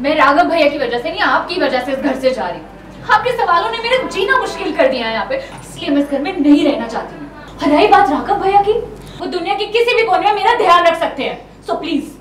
मैं राघव भैया की वजह से नहीं, आपकी वजह से इस घर से जा रही हूँ। आपके सवालों ने मेरा जीना मुश्किल कर दिया है यहाँ पे, इसलिए मैं इस घर में नहीं रहना चाहती हूँ। और रही बात राघव भैया की, वो दुनिया के किसी भी कोने में मेरा ध्यान रख सकते हैं, सो प्लीज।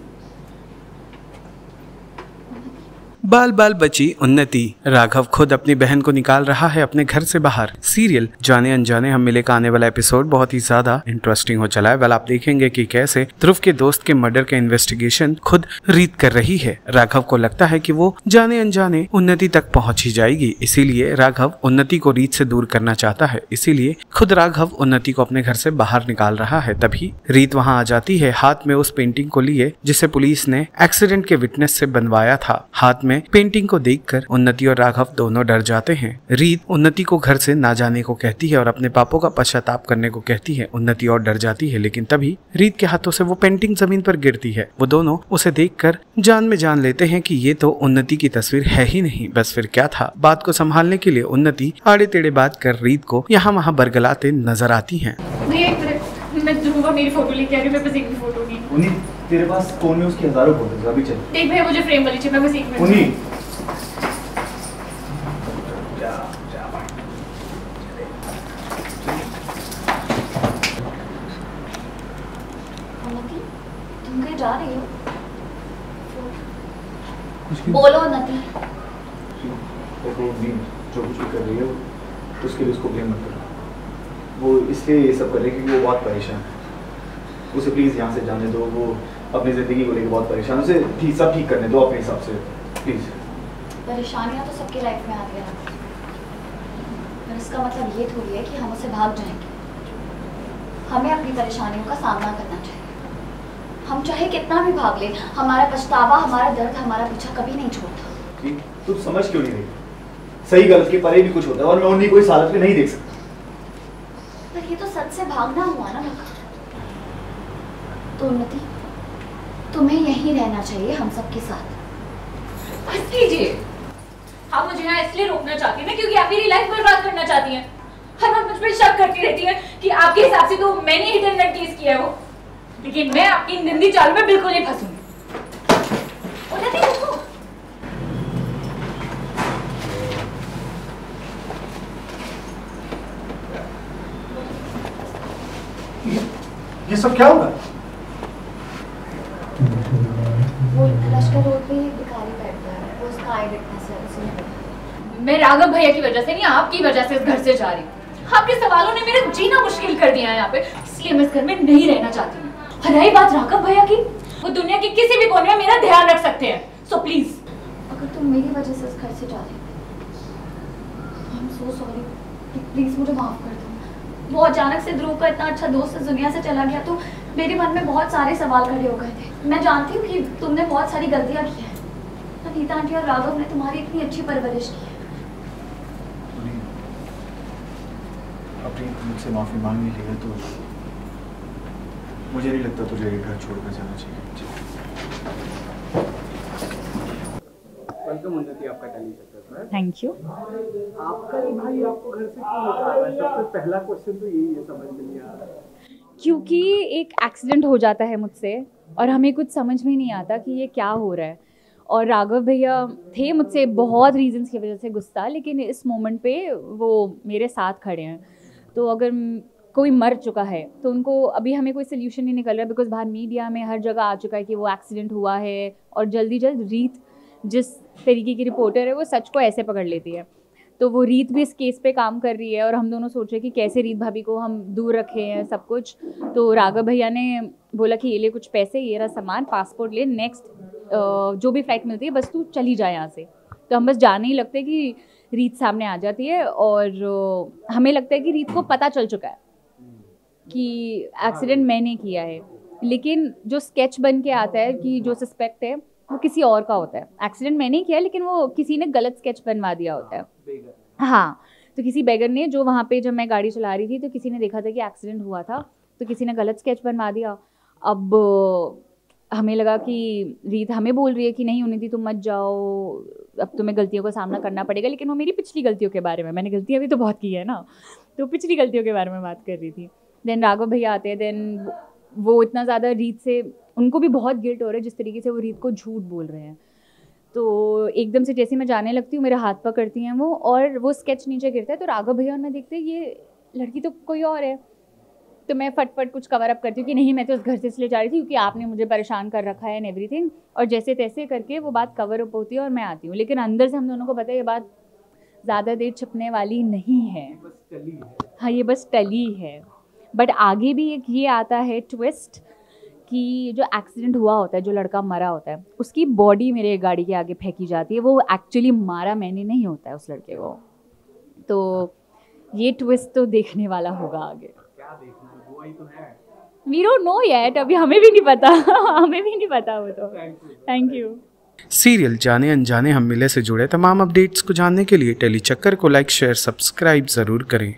बाल बाल बची उन्नति। राघव खुद अपनी बहन को निकाल रहा है अपने घर से बाहर। सीरियल जाने अनजाने हम मिले का आने वाला एपिसोड बहुत ही ज्यादा इंटरेस्टिंग हो चला है। वेल, आप देखेंगे कि कैसे ध्रुव के दोस्त के मर्डर का इन्वेस्टिगेशन खुद रीत कर रही है। राघव को लगता है कि वो जाने अनजाने उन्नति तक पहुंच ही जाएगी, इसीलिए राघव उन्नति को रीत से दूर करना चाहता है। इसीलिए खुद राघव उन्नति को अपने घर से बाहर निकाल रहा है। तभी रीत वहाँ आ जाती है, हाथ में उस पेंटिंग को लिए जिसे पुलिस ने एक्सीडेंट के विटनेस से बनवाया था। हाथ में पेंटिंग को देखकर उन्नति और राघव दोनों डर जाते हैं। रीत उन्नति को घर से ना जाने को कहती है और अपने पापों का पश्चाताप करने को कहती है। उन्नति और डर जाती है, लेकिन तभी रीत के हाथों से वो पेंटिंग जमीन पर गिरती है। वो दोनों उसे देखकर जान में जान लेते हैं कि ये तो उन्नति की तस्वीर है ही नहीं। बस फिर क्या था। बात को संभालने के लिए उन्नति आड़े टेढ़े बात कर रीत को यहाँ वहाँ बरगलाते नजर आती है। मैं ध्रुव मेरी फोटो लेके आ रही हूँ, मेरे पास एक भी फोटो नहीं। तेरे पास फोन में उसकी हजारों फोटोज, अभी चल देख भाई, मुझे फ्रेम वाली चाहिए, मैं बस एक मिनट। उन्हीं तुम कहीं जा रही हो? बोलो नती। जो कुछ भी कर रही है उसके लिए उसको ब्लेम मत करो। वो इसलिए ये सब कर रही है क्योंकि वो बहुत परेशान है। उसे प्लीज यहाँ से जाने दो। वो अपनी जिंदगी को लेकर बहुत परेशान, उसे सब ठीक करने दो अपने हिसाब से प्लीज। परेशानियां तो सबकी लाइफ में आती है, पर इसका मतलब ये थोड़ी है कि हम उसे भाग जाएंगे। हमें अपनी परेशानियों का सामना करना चाहिए। हम चाहे कितना भी भाग ले, हमारा पछतावा, हमारा दर्द हमारा पीछा कभी नहीं छोड़ता। तुम समझ क्यों नहीं रही? सही गलत के परे भी कुछ होता है और मैं उन्हीं को इस हालत में नहीं देख सकता। पर ये तो सच से भागना हुआ ना। तो उन्नति, तुम्हें यहीं रहना चाहिए हम सबके साथ। बस कीजिए। आप मुझे यहाँ इसलिए रोकना चाहती हैं ना क्योंकि आप मेरी लाइफ बर्बाद करना चाहती हैं। हर वक्त मुझ पर शक करती रहती हैं कि आपके हिसाब से तो मैंने ही हिट एंड केस किया है वो, लेकिन मैं आपकी गंदी चाल में बिल्कुल नहीं फंसूंगी। उन्नति रुको। ये सब क्या हो रहा है? वो लश्कर रोड पे भिखारी बैठता है, वो उसका आई विटनेस है, उसी ने। मैं राघव भैया की वजह से नहीं, आपकी वजह से इस घर से जा रही हूँ। आपके सवालों ने मेरा जीना मुश्किल कर दिया है यहाँ पे, इसलिए मैं इस घर में नहीं रहना चाहती हूँ। और रही बात राघव भैया की, वो दुनिया के किसी भी कोने में मेरा ध्यान रख सकते हैं, सो प्लीज। अगर तुम मेरी वजह से इस घर से जा रही हो, I am so sorry, please मुझे माफ कर दो। वो अचानक से ध्रुव का इतना अच्छा दोस्त इस दुनिया से चला गया तो मेरे मन में बहुत सारे सवाल खड़े हो गए थे। मैं जानती हूँ कि तुमने बहुत सारी गलतियाँ की हैं। अनीता आंटी और राघव ने तुम्हारी इतनी अच्छी परवरिश की है। अपनी मुझसे माफी मांग ली है तो मुझे नहीं लगता तुझे घर छोड़कर जाना चाहिए। वेलकम उन्नति, आपका टेलीसेक्टर। Thank you. आपका ही भाई आपको घर से क्यों निकाला है? सबसे पहला क्वेश्चन तो यही है, समझ में नहीं आ रहा है। क्योंकि एक एक्सीडेंट हो जाता है मुझसे और हमें कुछ समझ में नहीं आता कि ये क्या हो रहा है। और राघव भैया थे मुझसे बहुत रीजंस की वजह से गुस्सा, लेकिन इस मोमेंट पे वो मेरे साथ खड़े हैं। तो अगर कोई मर चुका है तो उनको अभी हमें कोई सोल्यूशन नहीं निकल रहा, बिकॉज बाहर मीडिया में हर जगह आ चुका है कि वो एक्सीडेंट हुआ है और जल्दी रीत जिस तरीके की रिपोर्टर है वो सच को ऐसे पकड़ लेती है। तो वो रीत भी इस केस पे काम कर रही है और हम दोनों सोच रहे कि कैसे रीत भाभी को हम दूर रखे हैं सब कुछ। तो राघव भैया ने बोला कि ये ले कुछ पैसे, ये रहा सामान, पासपोर्ट ले, नेक्स्ट जो भी फ्लाइट मिलती है बस तू चली जाए यहाँ से। तो हम बस जाने ही लगते कि रीत सामने आ जाती है और हमें लगता है कि रीत को पता चल चुका है कि एक्सीडेंट मैंने किया है। लेकिन जो स्केच बन के आता है कि जो सस्पेक्ट है वो किसी और का होता है। एक्सीडेंट मैंने ही किया है लेकिन वो किसी ने गलत स्केच बनवा दिया होता है। हाँ, तो किसी बेगर ने, जो वहाँ पे जब मैं गाड़ी चला रही थी तो किसी ने देखा था कि एक्सीडेंट हुआ था, तो किसी ने गलत स्केच बनवा दिया। अब हमें लगा कि रीत हमें बोल रही है कि नहीं उन्नति तुम मत जाओ, अब तुम्हें गलतियों का सामना करना पड़ेगा। लेकिन वो मेरी पिछली गलतियों के बारे में, मैंने गलतियाँ भी तो बहुत की है ना, तो पिछली गलतियों के बारे में बात कर रही थी। देन राघव भैया आते हैं, देन वो इतना ज़्यादा रीत से, उनको भी बहुत गिल्ट हो रहा है जिस तरीके से वो रीत को झूठ बोल रहे हैं। तो एकदम से जैसे मैं जाने लगती हूँ मेरे हाथ पकड़ती हैं वो, और वो स्केच नीचे गिरता है तो राघव भैया और मैं देखते हैं ये लड़की तो कोई और है। तो मैं फटफट कुछ कवर अप करती हूँ कि नहीं मैं तो उस घर से इसलिए जा रही थी क्योंकि आपने मुझे परेशान कर रखा है एंड एवरीथिंग, और जैसे तैसे करके वो बात कवर अप होती है और मैं आती हूँ। लेकिन अंदर से हम दोनों को पता है ये बात ज़्यादा देर छिपने वाली नहीं है। हाँ, ये बस टली है। बट आगे भी एक ये आता है ट्विस्ट कि जो एक्सीडेंट हुआ होता है, जो लड़का मरा होता है, उसकी बॉडी मेरे गाड़ी के आगे फेंकी जाती है। वो एक्चुअली मारा मैंने नहीं होता है उस लड़के को। तो ये ट्विस्ट तो देखने वाला होगा आगे। क्या देखना है, वो ही तो है। We don't know yet, अभी हमें भी नहीं पता हमें भी नहीं पता वो तो। Thank you. सीरियल जाने अनजाने हम मिले से जुड़े तमाम अपडेट्स को जानने के लिए टेली चक्कर को लाइक शेयर सब्सक्राइब जरूर करें।